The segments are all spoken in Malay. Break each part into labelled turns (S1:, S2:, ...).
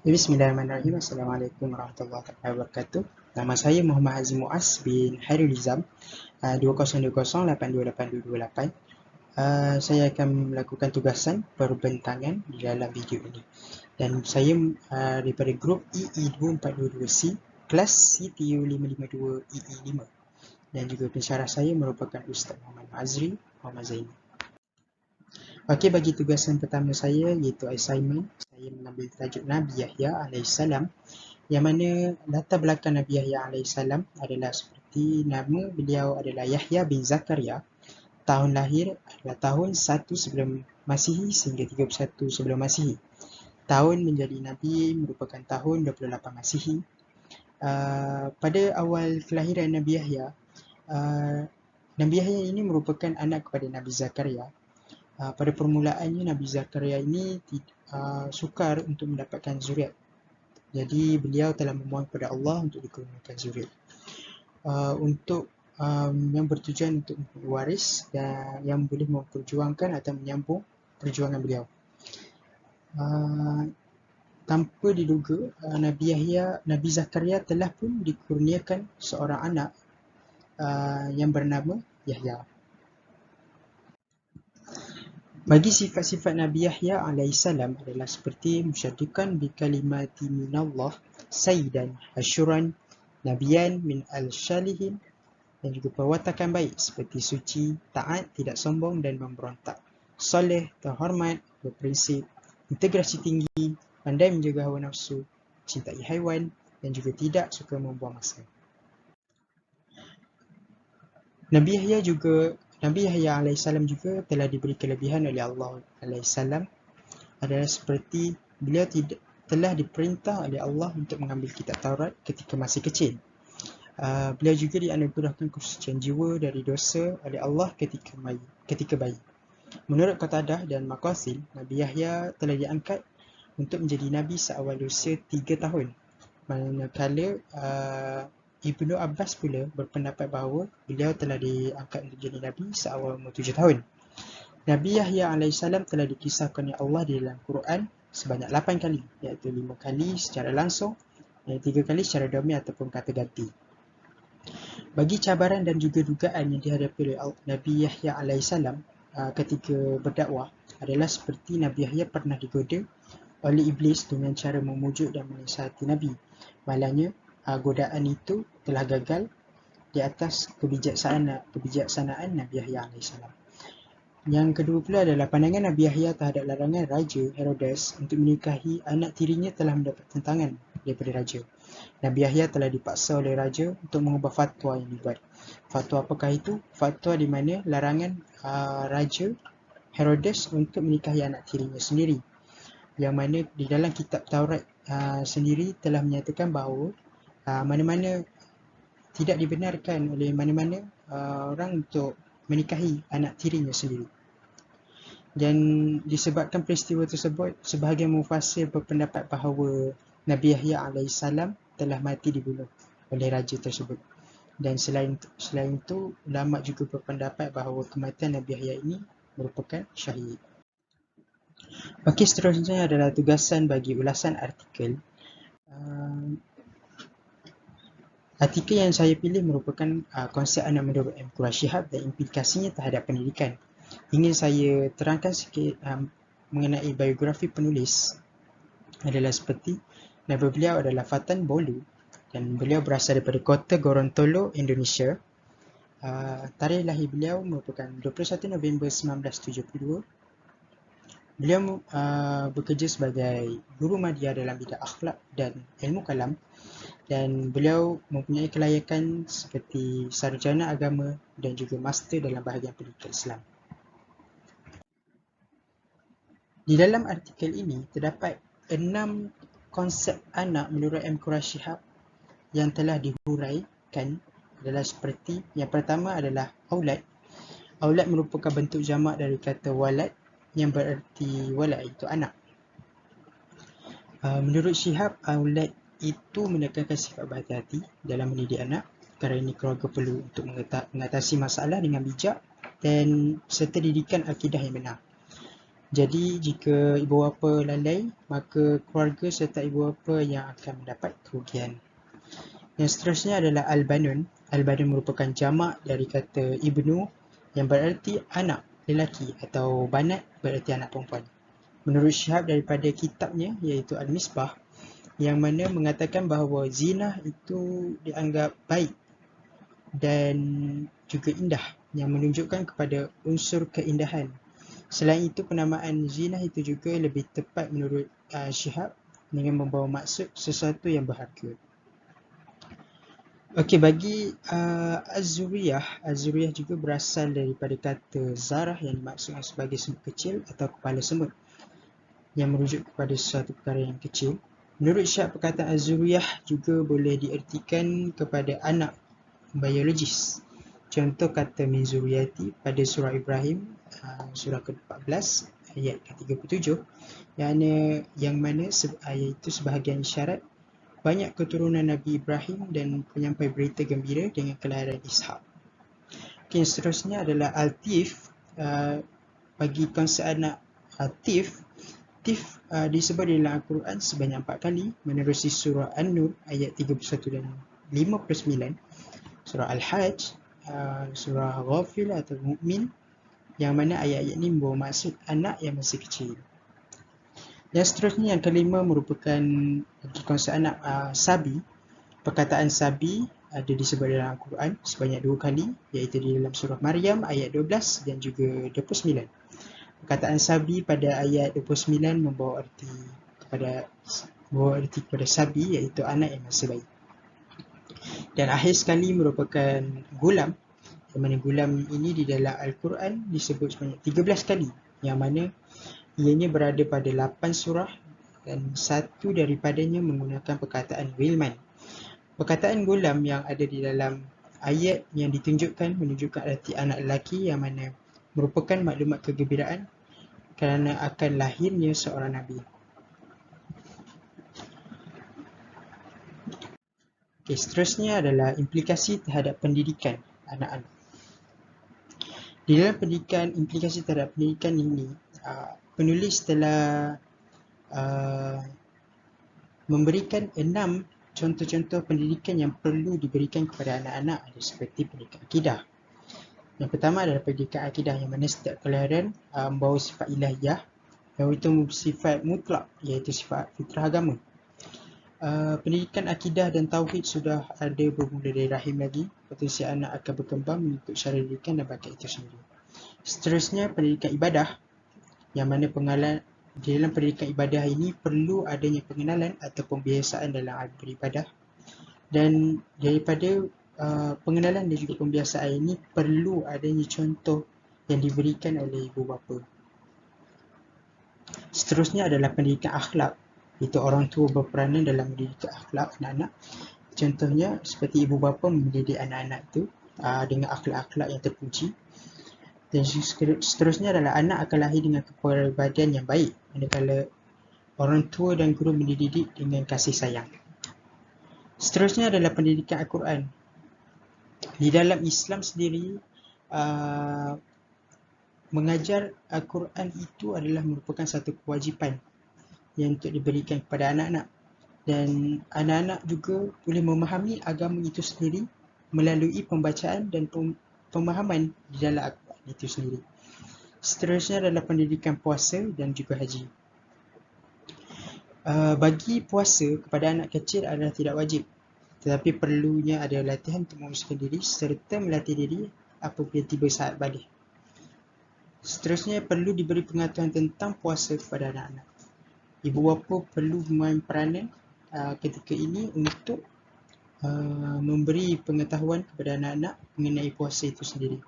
S1: Bismillahirrahmanirrahim. Assalamualaikum warahmatullahi wabarakatuh. Nama saya Muhammad Azim Muaz bin Hairul Izam, 2020828228. Saya akan melakukan tugasan perbentangan di dalam video ini. Dan saya daripada grup EE2422C, kelas CTU 552 EE5. Dan juga pensyarah saya merupakan Ustaz Muhammad Azri Muhammad Zaini. Okey, bagi tugasan pertama saya iaitu assignment, saya mengambil tajuk Nabi Yahya alaihissalam, yang mana latar belakang Nabi Yahya alaihissalam adalah seperti nama beliau adalah Yahya bin Zakaria. Tahun lahir adalah tahun 1 sebelum Masihi sehingga 31 sebelum Masihi. Tahun menjadi Nabi merupakan tahun 28 Masihi. Pada awal kelahiran Nabi Yahya, Nabi Yahya ini merupakan anak kepada Nabi Zakaria. Pada permulaannya Nabi Zakaria ini sukar untuk mendapatkan zuriat. Jadi beliau telah memohon kepada Allah untuk dikurniakan zuriat. Untuk yang bertujuan untuk waris dan yang boleh memperjuangkan atau menyambung perjuangan beliau. Tanpa diduga, Nabi Zakaria telah pun dikurniakan seorang anak yang bernama Yahya. Bagi sifat-sifat Nabi Yahya alaihissalam adalah seperti musyaddiqan bi kalimati minallah, sayyidan asyuran, nabiyan min al-shalihin, dan juga perwatakan baik seperti suci, taat, tidak sombong dan memberontak, soleh, terhormat, berprinsip, integrasi tinggi, pandai menjaga hawa nafsu, cintai haiwan dan juga tidak suka membuang masa. Nabi Yahya alaihissalam juga telah diberi kelebihan oleh Allah alaihissalam adalah seperti beliau telah diperintah oleh Allah untuk mengambil kitab Taurat ketika masih kecil. Beliau juga dianugerahkan kesucian jiwa dari dosa oleh Allah ketika bayi. Menurut Qatadah dan Maqasil, Nabi Yahya telah diangkat untuk menjadi Nabi seawal usia 3 tahun. Manakala Ibnu Abbas pula berpendapat bahawa beliau telah diangkat untuk jadi Nabi seawal umur 7 tahun. Nabi Yahya alaihissalam telah dikisahkan oleh Allah di dalam Quran sebanyak 8 kali, iaitu 5 kali secara langsung dan 3 kali secara domain ataupun kata ganti. Bagi cabaran dan juga dugaan yang dihadapi oleh Nabi Yahya alaihissalam ketika berdakwah adalah seperti Nabi Yahya pernah digoda oleh iblis dengan cara memujuk dan menasihati Nabi. Malangnya godaan itu telah gagal di atas kebijaksanaan Nabi Yahya alaihissalam. Yang kedua pula adalah pandangan Nabi Yahya terhadap larangan Raja Herodes untuk menikahi anak tirinya telah mendapat tentangan daripada Raja. Nabi Yahya telah dipaksa oleh Raja untuk mengubah fatwa yang dibuat. Fatwa apakah itu? Fatwa di mana larangan Raja Herodes untuk menikahi anak tirinya sendiri. Yang mana di dalam kitab Taurat sendiri telah menyatakan bahawa mana-mana tidak dibenarkan oleh mana-mana orang untuk menikahi anak tirinya sendiri. Dan disebabkan peristiwa tersebut, sebahagian mufassir berpendapat bahawa Nabi Yahya alaihissalam telah mati dibunuh oleh raja tersebut. Dan selain itu, ulama juga berpendapat bahawa kematian Nabi Yahya ini merupakan syahid. Okey, seterusnya adalah tugasan bagi ulasan artikel. Artikel yang saya pilih merupakan konsep anak muda M. Quresh Shihab dan implikasinya terhadap pendidikan. Ingin saya terangkan sikit mengenai biografi penulis adalah seperti nama beliau adalah Fatan Bolu dan beliau berasal daripada kota Gorontalo, Indonesia. Tarikh lahir beliau merupakan 21 November 1972. Beliau bekerja sebagai guru madya dalam bidang akhlak dan ilmu kalam dan beliau mempunyai kelayakan seperti sarjana agama dan juga master dalam bahagian pendidikan Islam. Di dalam artikel ini terdapat 6 konsep anak menurut M. Quresh Shihab yang telah dihuraikan adalah seperti yang pertama adalah aulad. Aulad merupakan bentuk jamak dari kata walad yang bererti walad itu anak. Menurut Shihab, aulad itu menekankan sifat berhati-hati dalam mendidik anak. Kerana ini keluarga perlu untuk mengatasi masalah dengan bijak dan serta didikan akidah yang benar. Jadi jika ibu bapa lalai, maka keluarga serta ibu bapa yang akan mendapat kerugian. Yang seterusnya adalah Al-Banun. Al-Banun merupakan jamak dari kata Ibnu yang berarti anak lelaki atau Banat berarti anak perempuan. Menurut Syihab daripada kitabnya iaitu Al-Misbah yang mana mengatakan bahawa zina itu dianggap baik dan juga indah yang menunjukkan kepada unsur keindahan. Selain itu, penamaan zina itu juga lebih tepat menurut Syihab dengan membawa maksud sesuatu yang berharga. Okey, bagi Az-Zuriyah juga berasal daripada kata zarah yang dimaksudkan sebagai semut kecil atau kepala semut yang merujuk kepada sesuatu perkara yang kecil. Menurut Syihab, perkataan Az-Zuriyah juga boleh diertikan kepada anak biologis. Contoh kata min zuriyati pada surah Ibrahim surah ke-14 ayat ke-37 yang mana iaitu sebahagian isyarat banyak keturunan Nabi Ibrahim dan penyampai berita gembira dengan kelahiran Ishak. Okay, yang seterusnya adalah Al-Tif. Bagi konsep anak Tif disebut dalam Al-Quran sebanyak 4 kali menerusi surah An-Nur ayat 31 dan 59, surah Al-Hajj, surah Ghafir atau Mu'min, yang mana ayat-ayat ini membawa maksud anak yang masih kecil. Yang seterusnya, yang kelima, merupakan konsep anak Sabi. Perkataan Sabi ada disebut dalam Al-Quran sebanyak 2 kali, iaitu di dalam surah Maryam ayat 12 dan juga 29. Perkataan Sabi pada ayat 29 membawa arti kepada Sabi, iaitu anak yang masih bayi. Dan akhir sekali merupakan Gulam, yang mana Gulam ini di dalam Al-Quran disebut sebanyak 13 kali, yang mana ianya berada pada 8 surah dan satu daripadanya menggunakan perkataan Wilman. Perkataan Gulam yang ada di dalam ayat yang menunjukkan arti anak lelaki, yang mana merupakan maklumat kegembiraan kerana akan lahirnya seorang Nabi. Okay, seterusnya adalah implikasi terhadap pendidikan anak-anak. Di dalam implikasi terhadap pendidikan ini, penulis telah memberikan 6 contoh-contoh pendidikan yang perlu diberikan kepada anak-anak, ada seperti pendidikan akidah. Yang pertama adalah pendidikan akidah, yang mana setiap kelahiran membawa sifat ilahiyah, yang itu sifat mutlak, iaitu sifat fitrah agama. Pendidikan akidah dan tauhid sudah ada bermula dari rahim lagi. Potensi anak akan berkembang mengikut cara didikan dan bakat itu sendiri. Seterusnya, pendidikan ibadah, yang mana di dalam pendidikan ibadah ini perlu adanya pengenalan atau pembiasaan dalam beribadah. Dan daripada pengenalan dan juga pembiasaan ini perlu adanya contoh yang diberikan oleh ibu bapa. Seterusnya adalah pendidikan akhlak, itu orang tua berperanan dalam mendidik akhlak anak-anak. Contohnya seperti ibu bapa mendidik anak-anak itu dengan akhlak-akhlak yang terpuji. Dan seterusnya adalah anak akan lahir dengan kepribadian yang baik manakala orang tua dan guru mendidik dengan kasih sayang. Seterusnya adalah pendidikan Al-Quran. Di dalam Islam sendiri, mengajar Al-Quran itu adalah merupakan satu kewajipan yang untuk diberikan kepada anak-anak, dan anak-anak juga boleh memahami agama itu sendiri melalui pembacaan dan pemahaman di dalam Al-Quran itu sendiri. Seterusnya adalah pendidikan puasa dan juga haji. Bagi puasa kepada anak kecil adalah tidak wajib, tetapi perlunya ada latihan untuk menguruskan diri serta melatih diri apabila tiba saat balik. Seterusnya, perlu diberi pengetahuan tentang puasa kepada anak-anak. Ibu bapa perlu memain peranan ketika ini untuk memberi pengetahuan kepada anak-anak mengenai puasa itu sendiri.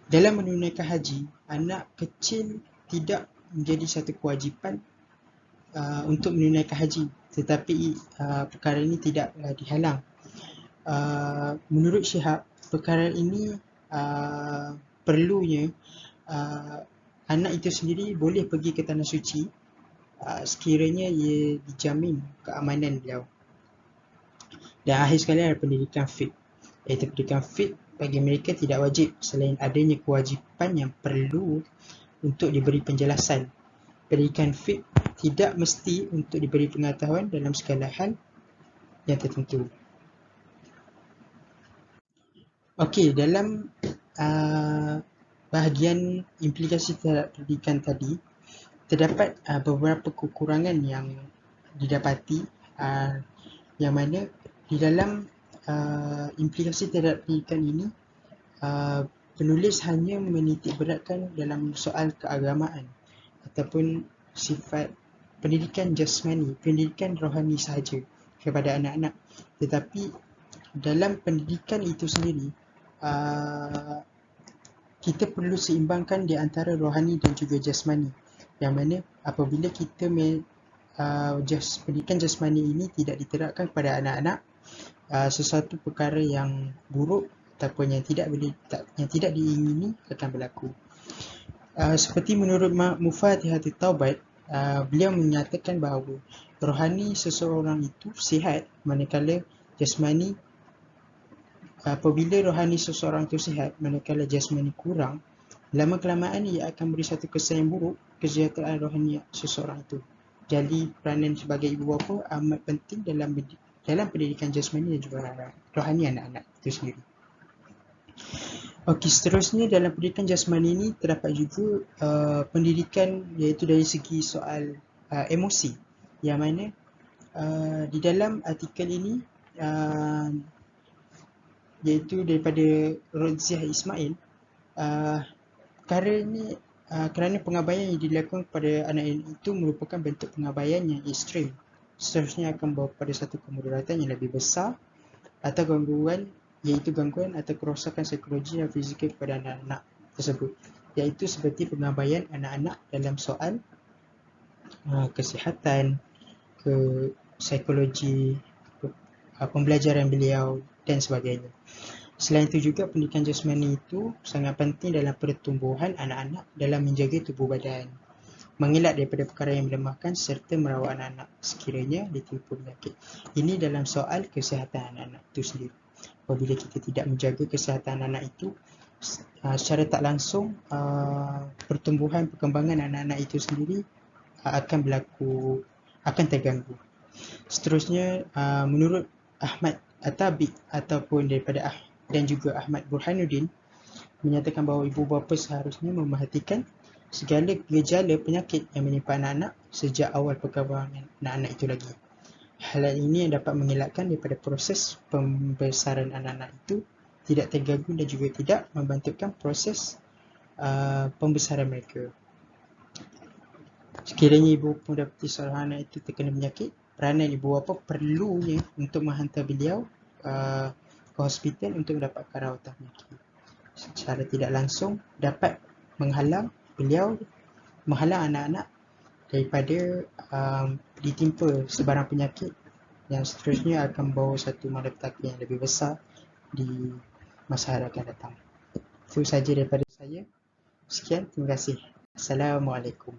S1: Dalam menunaikan haji, anak kecil tidak menjadi satu kewajipan untuk menunaikan haji, tetapi perkara ini tidak dihalang. Menurut Syihab, perkara ini perlunya anak itu sendiri boleh pergi ke tanah suci sekiranya ia dijamin keamanan beliau. Dan akhir sekali adalah pendidikan fiqh, iaitu pendidikan fiqh bagi mereka tidak wajib selain adanya kewajipan yang perlu untuk diberi penjelasan. Pendidikan fiqh tidak mesti untuk diberi pengetahuan dalam segala hal yang tertentu. Okey, dalam bahagian implikasi terhadap pendidikan tadi, terdapat beberapa kekurangan yang didapati, yang mana di dalam implikasi terhadap pendidikan ini, penulis hanya menitik beratkan dalam soal keagamaan ataupun sifat pendidikan jasmani, pendidikan rohani sahaja kepada anak-anak. Tetapi dalam pendidikan itu sendiri, kita perlu seimbangkan di antara rohani dan juga jasmani, yang mana apabila kita pendidikan jasmani ini tidak diterapkan kepada anak-anak, sesuatu perkara yang buruk ataupun yang tidak diingini akan berlaku. Seperti menurut Mufattihatul Taubat, beliau menyatakan bahawa rohani seseorang itu sihat, manakala jasmani, apabila rohani seseorang itu sihat manakala jasmani kurang, lama-kelamaan ia akan beri satu kesan yang buruk kesejahteraan rohani seseorang itu. Jadi peranan sebagai ibu bapa amat penting dalam pendidikan jasmani dan juga rohani anak-anak itu sendiri. Okey, seterusnya dalam pendidikan jasmani ini terdapat juga pendidikan iaitu dari segi soal emosi, yang mana di dalam artikel ini iaitu daripada Roziah Ismail, perkara ini kerana pengabaian yang dilakukan kepada anak itu merupakan bentuk pengabaian yang ekstrim, seterusnya akan membawa pada satu kemudaratan yang lebih besar atau gangguan, iaitu gangguan atau kerosakan psikologi dan fizikal kepada anak-anak tersebut, iaitu seperti pengabaian anak-anak dalam soal kesihatan, psikologi, pembelajaran beliau dan sebagainya. Selain itu juga pendidikan jasmani itu sangat penting dalam pertumbuhan anak-anak dalam menjaga tubuh badan, mengelak daripada perkara yang melemahkan serta merawat anak-anak sekiranya ditimpa penyakit. Ini dalam soal kesihatan anak-anak itu sendiri. Apabila kita tidak menjaga kesihatan anak itu, secara tak langsung pertumbuhan perkembangan anak-anak itu sendiri akan terganggu. Seterusnya, menurut Ahmad At-Tabi ataupun daripada dan juga Ahmad Burhanuddin menyatakan bahawa ibu bapa seharusnya memerhatikan segala gejala penyakit yang menimpa anak-anak sejak awal perkembangan anak-anak itu lagi. Hal ini dapat mengelakkan daripada proses pembesaran anak-anak itu tidak terganggu dan juga tidak membantukan proses pembesaran mereka. Sekiranya ibu mendapati seorang anak itu terkena penyakit, peranan ibu bapa perlunya untuk menghantar beliau ke hospital untuk mendapatkan rawatan penyakit. Secara tidak langsung dapat menghalang anak-anak daripada ditimpa sebarang penyakit yang seterusnya akan membawa satu malapetaka yang lebih besar di masa akan datang. Itu sahaja daripada saya. Sekian, terima kasih. Assalamualaikum.